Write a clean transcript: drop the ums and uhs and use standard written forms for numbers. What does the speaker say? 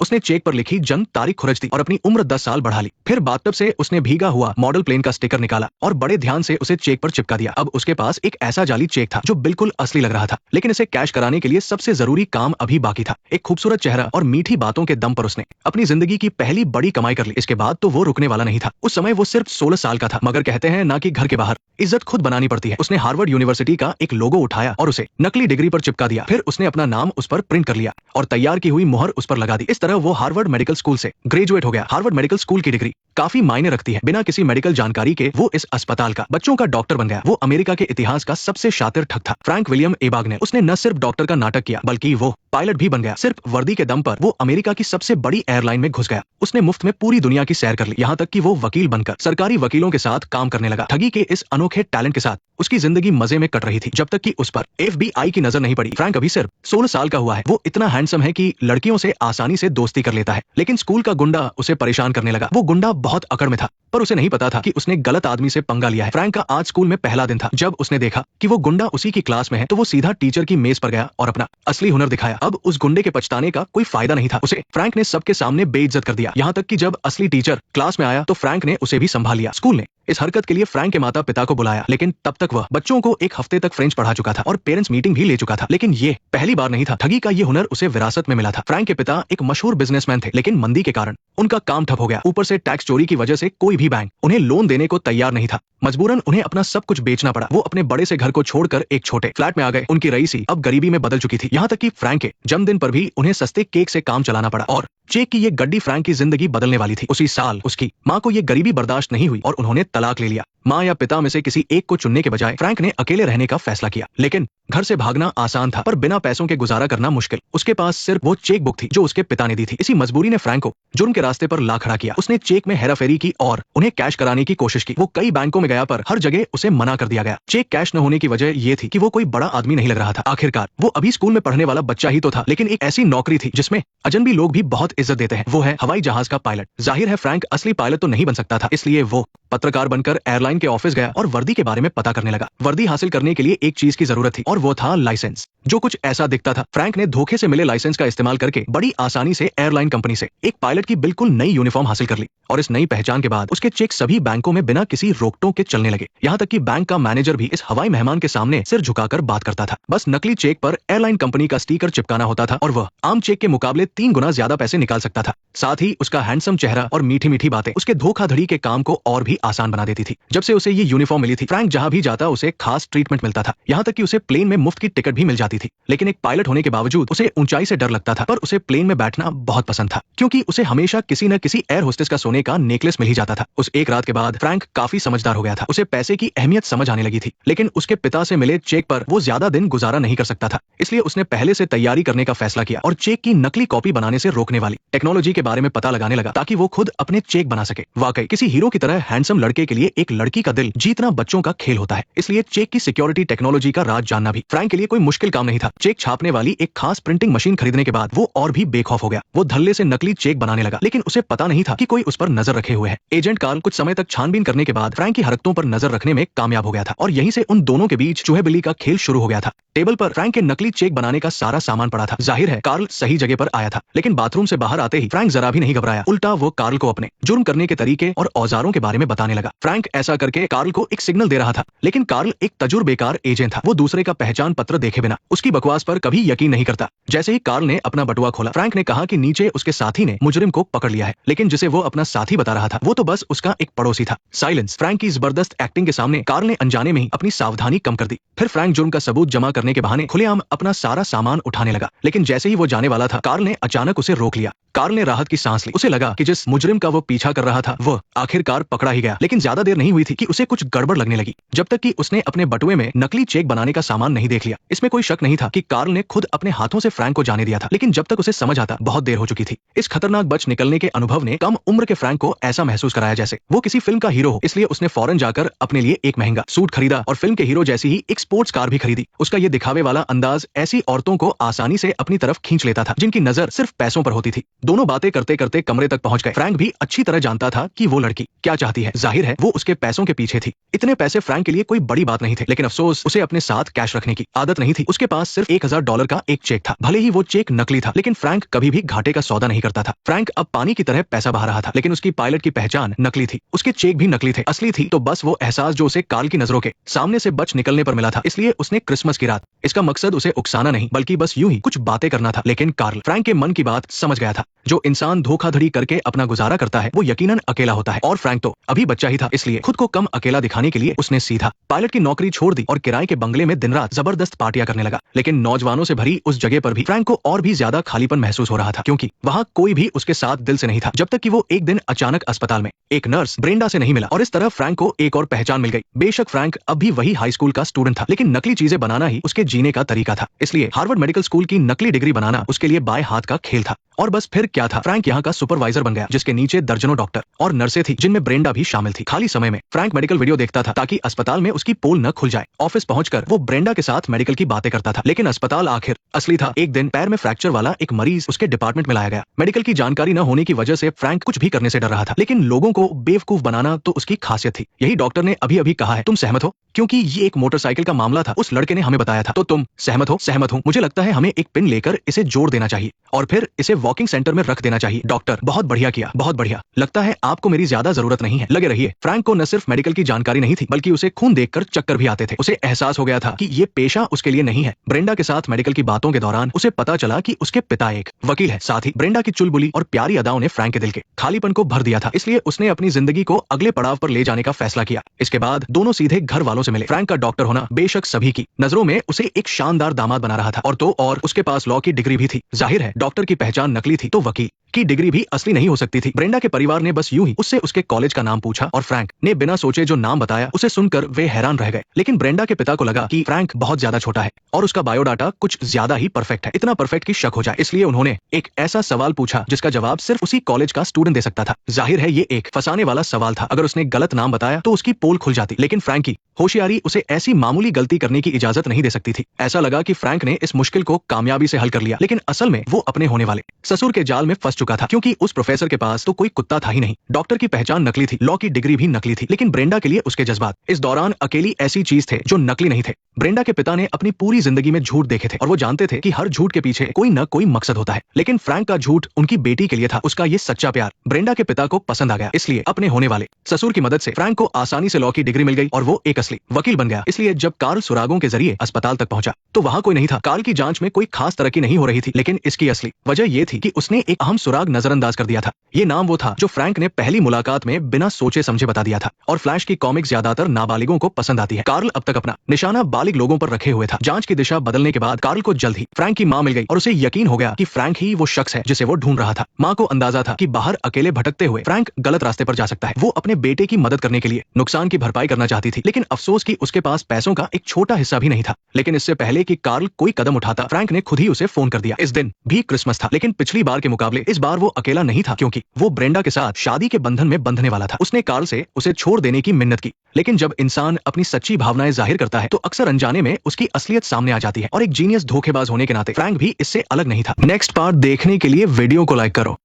उसने चेक पर लिखी जन्म तारीख खुरच दी और अपनी उम्र 10 साल बढ़ा ली। फिर बाथटब से उसने भीगा हुआ मॉडल प्लेन का स्टिकर निकाला और बड़े ध्यान से उसे चेक पर चिपका दिया। अब उसके पास एक ऐसा जाली चेक था जो बिल्कुल असली लग रहा था, लेकिन इसे कैश कराने के लिए सबसे जरूरी काम अभी बाकी था। एक खूबसूरत चेहरा और मीठी बातों के दम पर उसने अपनी जिंदगी की पहली बड़ी कमाई कर ली। इसके बाद तो वो रुकने वाला नहीं था। उस समय वो सिर्फ 16 साल का था, मगर कहते हैं ना कि घर के बाहर इज्जत खुद बनानी पड़ती है। उसने हार्वर्ड यूनिवर्सिटी का एक लोगो उठाया और उसे नकली डिग्री पर चिपका दिया। फिर उसने अपना नाम उस पर प्रिंट कर लिया और तैयार की हुई मुहर उस पर लगा दी। इस तरह वो हार्वर्ड मेडिकल स्कूल से ग्रेजुएट हो गया। हार्वर्ड मेडिकल स्कूल की डिग्री काफी मायने रखती है। बिना किसी मेडिकल जानकारी के वो इस अस्पताल का बच्चों का डॉक्टर बन गया। वो अमेरिका के इतिहास का सबसे शातिर ठग था। Frank William Abagnale. उसने न सिर्फ डॉक्टर का नाटक किया बल्कि वो पायलट भी बन गया। सिर्फ वर्दी के दम पर वो अमेरिका की सबसे बड़ी एयरलाइन में घुस गया। उसने मुफ्त में पूरी दुनिया की सैर कर ली, यहाँ तक कि वो वकील बनकर सरकारी वकीलों के साथ काम करने लगा। ठगी के इस अनोखे टैलेंट के साथ उसकी जिंदगी मजे में कट रही थी, जब तक कि उस पर FBI की नजर नहीं पड़ी। फ्रैंक अभी सिर्फ 16 साल का हुआ है। वो इतना हैंडसम है कि लड़कियों से आसानी से दोस्ती कर लेता है, लेकिन स्कूल का गुंडा उसे परेशान करने लगा। वो गुंडा बहुत अकड़ में था, पर उसे नहीं पता था कि उसने गलत आदमी से पंगा लिया है। फ्रैंक का आज स्कूल में पहला दिन था। जब उसने देखा कि वो गुंडा उसी की क्लास में है, तो वो सीधा टीचर की मेज पर गया और अपना असली हुनर दिखाया। अब उस गुंडे के पछताने का कोई फायदा नहीं था। उसे फ्रैंक ने सबके सामने बेइज्जत कर दिया, यहाँ तक कि जब असली टीचर क्लास में आया तो फ्रैंक ने उसे भी संभाल लिया। स्कूल ने इस हरकत के लिए फ्रैंक के माता पिता को बुलाया, लेकिन तब तक वह बच्चों को एक हफ्ते तक फ्रेंच पढ़ा चुका था और पेरेंट्स मीटिंग भी ले चुका था। लेकिन ये पहली बार नहीं था। ठगी का ये हुनर उसे विरासत में मिला था। फ्रैंक के पिता एक मशहूर बिजनेसमैन थे, लेकिन मंदी के कारण उनका काम ठप हो गया। ऊपर से टैक्स चोरी की वजह से कोई भी बैंक उन्हें लोन देने को तैयार नहीं था। मजबूरन उन्हें अपना सब कुछ बेचना पड़ा। वो अपने बड़े से घर को छोड़कर एक छोटे फ्लैट में आ गए। उनकी रईसी अब गरीबी में बदल चुकी थी, यहाँ तक कि फ्रैंक के जन्मदिन पर भी उन्हें सस्ते केक से काम चलाना पड़ा और चेक की ये गड्डी फ्रैंक की जिंदगी बदलने वाली थी। उसी साल उसकी माँ को ये गरीबी बर्दाश्त नहीं हुई और उन्होंने तलाक ले लिया। माँ या पिता में से किसी एक को चुनने के बजाय फ्रैंक ने अकेले रहने का फैसला किया। लेकिन घर से भागना आसान था, पर बिना पैसों के गुजारा करना मुश्किल। उसके पास सिर्फ वो चेक बुक थी जो उसके पिता ने दी थी। इसी मजबूरी ने फ्रैंक को जुर्म के रास्ते पर ला खड़ा किया। उसने चेक में हेराफेरी की और उन्हें कैश कराने की कोशिश की। वो कई बैंकों में गया, पर हर जगह उसे मना कर दिया गया। चेक कैश न होने की वजह ये थी कि वो कोई बड़ा आदमी नहीं लग रहा था। आखिरकार वो अभी स्कूल में पढ़ने वाला बच्चा ही तो था, लेकिन एक ऐसी नौकरी थी जिसमें अजनबी लोग भी बहुत इज्जत देते हैं। वो है हवाई जहाज का पायलट। जाहिर है फ्रैंक असली पायलट तो नहीं बन सकता था, इसलिए वो पत्रकार बनकर एयरलाइन के ऑफिस गया और वर्दी के बारे में पता करने लगा। वर्दी हासिल करने के लिए एक चीज की जरूरत थी और वो था लाइसेंस, जो कुछ ऐसा दिखता था। फ्रैंक ने धोखे से मिले लाइसेंस का इस्तेमाल करके बड़ी आसानी से एयरलाइन कंपनी से एक पायलट की बिल्कुल नई यूनिफॉर्म हासिल कर ली और इस नई पहचान के बाद उसके चेक सभी बैंकों में बिना किसी रोक टोक के चलने लगे। यहाँ तक कि बैंक का मैनेजर भी इस हवाई मेहमान के सामने सिर झुकाकर बात करता था। बस नकली चेक पर एयरलाइन कंपनी का स्टिकर चिपकाना होता था और वह आम चेक के मुकाबले 3 गुना ज्यादा पैसे निकाल सकता था। साथ ही उसका हैंडसम चेहरा और मीठी मीठी बातें उसके धोखाधड़ी के काम को और भी आसान बना देती थी। जब से उसे ये यूनिफॉर्म मिली थी, फ्रैंक जहां भी जाता उसे खास ट्रीटमेंट मिलता था। यहाँ तक कि उसे प्लेन में मुफ्त की टिकट भी मिल जाती थी। लेकिन एक पायलट होने के बावजूद उसे ऊंचाई से डर लगता था, पर उसे प्लेन में बैठना बहुत पसंद था, क्योंकि उसे हमेशा किसी न किसी एयर होस्टेस का सोने का नेकलेस मिल ही जाता था। उस एक रात के बाद फ्रैंक काफी समझदार हो गया था। उसे पैसे की अहमियत समझ आने लगी थी, लेकिन उसके पिता से मिले चेक पर वो ज्यादा दिन गुजारा नहीं कर सकता था। इसलिए उसने पहले से तैयारी करने का फैसला किया और चेक की नकली कॉपी बनाने से रोकने वाली टेक्नोलॉजी के बारे में पता लगाने लगा, ताकि वो खुद अपने चेक बना सके। वाकई किसी हीरो की तरह हैंडसम लड़के के लिए एक लड़की का दिल जीतना बच्चों का खेल होता है। इसलिए चेक की सिक्योरिटी टेक्नोलॉजी का राज जानना भी फ्रैंक के लिए कोई मुश्किल काम नहीं था। चेक छापने वाली एक खास प्रिंटिंग मशीन खरीदने के बाद वो और भी बेखौफ हो गया। वो धल्ले से नकली चेक बनाने लगा, लेकिन उसे पता नहीं था कि कोई उस पर नजर रखे हुए है। एजेंट कार्ल कुछ समय तक छानबीन करने के बाद फ्रैंक की हरकतों पर नजर रखने में कामयाब हो गया था और यहीं से उन दोनों के बीच चूहे बिल्ली का खेल शुरू हो गया था। टेबल पर फ्रैंक के नकली चेक बनाने का सारा सामान पड़ा था। जाहिर है कार्ल सही जगह पर आया था, लेकिन बाथरूम से बाहर आते ही फ्रैंक जरा भी नहीं घबराया। उल्टा वो कार्ल को अपने जुर्म करने के तरीके और औजारों के बारे में बताने लगा। फ्रैंक ऐसा करके कार्ल को एक सिग्नल दे रहा था, लेकिन कार्ल एक तजुर्बेकार एजेंट था। वो दूसरे का पहचान पत्र देखे बिना उसकी बकवास पर कभी यकीन नहीं करता। जैसे ही कार्ल ने अपना बटुआ खोला, फ्रैंक ने कहा कि नीचे उसके साथी ने मुजरिम को पकड़ लिया है, लेकिन जिसे वो अपना साथी बता रहा था वो तो बस उसका एक पड़ोसी था। साइलेंस। फ्रैंक की जबरदस्त एक्टिंग के सामने कार्ल ने अनजाने में ही अपनी सावधानी कम कर दी। फिर फ्रैंक जुर्म का सबूत जमा करने के बहाने खुलेआम अपना सारा सामान उठाने लगा, लेकिन जैसे ही वो जाने वाला था, कार्ल ने अचानक उसे रोक लिया। कार्ल ने राहत की सांस ली। उसे लगा कि जिस मुजरिम का वो पीछा कर रहा था वो आखिरकार पकड़ा ही गया। लेकिन ज्यादा देर नहीं हुई थी कि उसे कुछ गड़बड़ लगने लगी, जब तक कि उसने अपने बटुए में नकली चेक बनाने का सामान नहीं देख लिया। इसमें कोई शक नहीं था कि कार्ल ने खुद अपने हाथों से फ्रैंक को जाने दिया था, लेकिन जब तक उसे समझ आता बहुत देर हो चुकी थी। इस खतरनाक बच निकलने के अनुभव ने कम उम्र के फ्रैंक को ऐसा महसूस कराया जैसे वो किसी फिल्म का हीरो हो। इसलिए उसने फौरन जाकर अपने लिए एक महंगा सूट खरीदा और फिल्म के हीरो जैसी ही एक स्पोर्ट्स कार भी खरीदी। उसका ये दिखावे वाला अंदाज ऐसी औरतों को आसानी से अपनी तरफ खींच लेता था जिनकी नजर सिर्फ पैसों पर होती थी। दोनों बातें करते करते कमरे तक पहुंच गए। फ्रैंक भी अच्छी तरह जानता था कि वो लड़की क्या चाहती है। जाहिर है वो उसके पैसों के पीछे थी। इतने पैसे फ्रैंक के लिए कोई बड़ी बात नहीं थे, लेकिन अफसोस उसे अपने साथ कैश रखने की आदत नहीं थी। उसके पास सिर्फ $1000 का एक चेक था। भले ही वो चेक नकली था, लेकिन फ्रैंक कभी भी घाटे का सौदा नहीं करता था। फ्रैंक अब पानी की तरह पैसा बहा रहा था, लेकिन उसकी पायलट की पहचान नकली थी। उसके चेक भी नकली थे। असली थी तो बस वो एहसास जो उसे कार्ल की नजरों के सामने से बच निकलने पर मिला था। इसलिए उसने क्रिसमस की रात, इसका मकसद उसे उकसाना नहीं बल्कि बस यूं ही कुछ बातें करना था। लेकिन कार्ल फ्रैंक के मन की बात समझ गया था। जो इंसान धोखाधड़ी करके अपना गुजारा करता है वो यकीनन अकेला होता है, और फ्रैंक तो अभी बच्चा ही था। इसलिए खुद को कम अकेला दिखाने के लिए उसने सीधा पायलट की नौकरी छोड़ दी और किराए के बंगले में दिन रात जबरदस्त पार्टियां करने लगा। लेकिन नौजवानों से भरी उस जगह पर भी फ्रैंक को और भी ज्यादा खालीपन महसूस हो रहा था, क्योंकि वहां कोई भी उसके साथ दिल से नहीं था। जब तक कि वो एक दिन अचानक अस्पताल में एक नर्स ब्रेंडा से नहीं मिला, और इस तरह फ्रैंक को एक और पहचान मिल गई। बेशक फ्रैंक अब भी वही हाई स्कूल का स्टूडेंट था, लेकिन नकली चीजें बनाना ही उसके जीने का तरीका था। इसलिए हार्वर्ड मेडिकल स्कूल की नकली डिग्री बनाना उसके लिए बाएं हाथ का खेल था। और बस फिर क्या था, फ्रैंक यहाँ का सुपरवाइजर बन गया, जिसके नीचे दर्जनों डॉक्टर और नर्सें थी, जिनमें ब्रेंडा भी शामिल थी। खाली समय में फ्रैंक मेडिकल वीडियो देखता था ताकि अस्पताल में उसकी पोल न खुल जाए। ऑफिस पहुंचकर वो ब्रेंडा के साथ मेडिकल की बातें करता था, लेकिन अस्पताल आखिर असली था। एक दिन पैर में फ्रैक्चर वाला एक मरीज उसके डिपार्टमेंट में लाया गया। मेडिकल की जानकारी न होने की वजह से फ्रैंक कुछ भी करने से डर रहा था, लेकिन लोगों को बेवकूफ बनाना तो उसकी खासियत थी। यही डॉक्टर ने अभी अभी कहा है, तुम सहमत हो? क्योंकि ये एक मोटरसाइकिल का मामला था, उस लड़के ने हमें बताया था। तो तुम सहमत हो? सहमत हूँ। मुझे लगता है हमें एक पिन लेकर इसे जोड़ देना चाहिए और फिर इसे वॉकिंग सेंटर में रख देना चाहिए। डॉक्टर, बहुत बढ़िया किया, बहुत बढ़िया। लगता है आपको मेरी ज्यादा जरूरत नहीं है, लगे रहिए। फ्रैंक को न सिर्फ मेडिकल की जानकारी नहीं थी, बल्कि उसे खून देखकर चक्कर भी आते थे। उसे एहसास हो गया था कि ये पेशा उसके लिए नहीं है। ब्रेंडा के साथ मेडिकल की बातों के दौरान उसे पता चला कि उसके पिता एक वकील है। साथ ही ब्रेंडा की चुलबुली और प्यारी अदाओं ने फ्रैंक के दिल के खालीपन को भर दिया था। इसलिए उसने अपनी जिंदगी को अगले पड़ाव पर ले जाने का फैसला किया। इसके बाद दोनों सीधे घर वालों से मिले। फ्रैंक का डॉक्टर होना बेशक सभी की नजरों में उसे एक शानदार दामाद बना रहा था, और उसके पास लॉ की डिग्री भी थी। जाहिर है डॉक्टर की पहचान नकली थी तो वकील की डिग्री भी असली नहीं हो सकती थी। ब्रेंडा के परिवार ने बस यूं ही उससे उसके कॉलेज का नाम पूछा और फ्रैंक ने बिना सोचे जो नाम बताया उसे सुनकर वे हैरान रह गए। लेकिन ब्रेंडा के पिता को लगा कि फ्रैंक बहुत ज्यादा छोटा है और उसका बायोडाटा कुछ ज्यादा ही परफेक्ट है, इतना परफेक्ट कि शक हो जाए। इसलिए उन्होंने एक ऐसा सवाल पूछा जिसका जवाब सिर्फ उसी कॉलेज का स्टूडेंट दे सकता था। जाहिर है ये एक फंसाने वाला सवाल था। अगर उसने गलत नाम बताया तो उसकी पोल खुल जाती, लेकिन फ्रैंक की होशियारी उसे ऐसी मामूली गलती करने की इजाजत नहीं दे सकती थी। ऐसा लगा कि फ्रैंक ने इस मुश्किल को कामयाबी से हल कर लिया, लेकिन असल में वो अपने होने वाले ससुर के जाल में फंस चुका था, क्योंकि उस प्रोफेसर के पास तो कोई कुत्ता था ही नहीं। डॉक्टर की पहचान नकली थी, लॉ की डिग्री भी नकली थी, लेकिन ब्रेंडा के लिए उसके जज्बात इस दौरान अकेली ऐसी चीज थे जो नकली नहीं थे। ब्रेंडा के पिता ने अपनी पूरी जिंदगी में झूठ देखे थे और वो जानते थे कि हर झूठ के पीछे कोई न कोई मकसद होता है। लेकिन फ्रैंक का झूठ उनकी बेटी के लिए था। उसका ये सच्चा प्यार ब्रेंडा के पिता को पसंद आ गया। इसलिए अपने होने वाले ससुर की मदद से फ्रैंक को आसानी से लॉ की डिग्री मिल गई और वो एक असली वकील बन गया। इसलिए जब कार्ल सुरागों के जरिए अस्पताल तक पहुंचा तो वहां कोई नहीं था। कार्ल की जांच में कोई खास तरक्की नहीं हो रही थी, लेकिन इसकी असली वजह यह थी कि उसने एक अहम सुराग नजरअंदाज कर दिया था। ये नाम वो था जो फ्रैंक ने पहली मुलाकात में बिना सोचे समझे बता दिया था। और फ्लैश की कॉमिक्स ज्यादातर नाबालिगों को पसंद आती है। कार्ल अब तक अपना निशाना बालिग लोगों पर रखे हुए था। जांच की दिशा बदलने के बाद कार्ल को जल्द ही फ्रैंक की मां मिल गई और उसे यकीन हो गया कि फ्रैंक ही वो शख्स है जिसे वो ढूंढ रहा था। मां को अंदाजा था कि बाहर अकेले भटकते हुए फ्रैंक गलत रास्ते पर जा सकता है। वो अपने बेटे की मदद करने के लिए नुकसान की भरपाई करना चाहती थी, लेकिन अफसोस कि उसके पास पैसों का एक छोटा हिस्सा भी नहीं था। लेकिन इससे पहले कि कार्ल कोई कदम उठाता, फ्रैंक ने खुद ही उसे फोन कर दिया। इस दिन भी क्रिसमस था, लेकिन पिछली बार के मुकाबले इस बार वो अकेला नहीं था, क्योंकि वो ब्रेंडा के साथ शादी के बंधन में बंधने वाला था। उसने कार्ल से उसे छोड़ देने की मिन्नत की, लेकिन जब इंसान अपनी सच्ची भावनाएं जाहिर करता है तो अक्सर अनजाने में उसकी असलियत सामने आ जाती है। और एक जीनियस धोखेबाज होने के नाते फ्रैंक भी इससे अलग नहीं था। नेक्स्ट पार्ट देखने के लिए वीडियो को लाइक करो।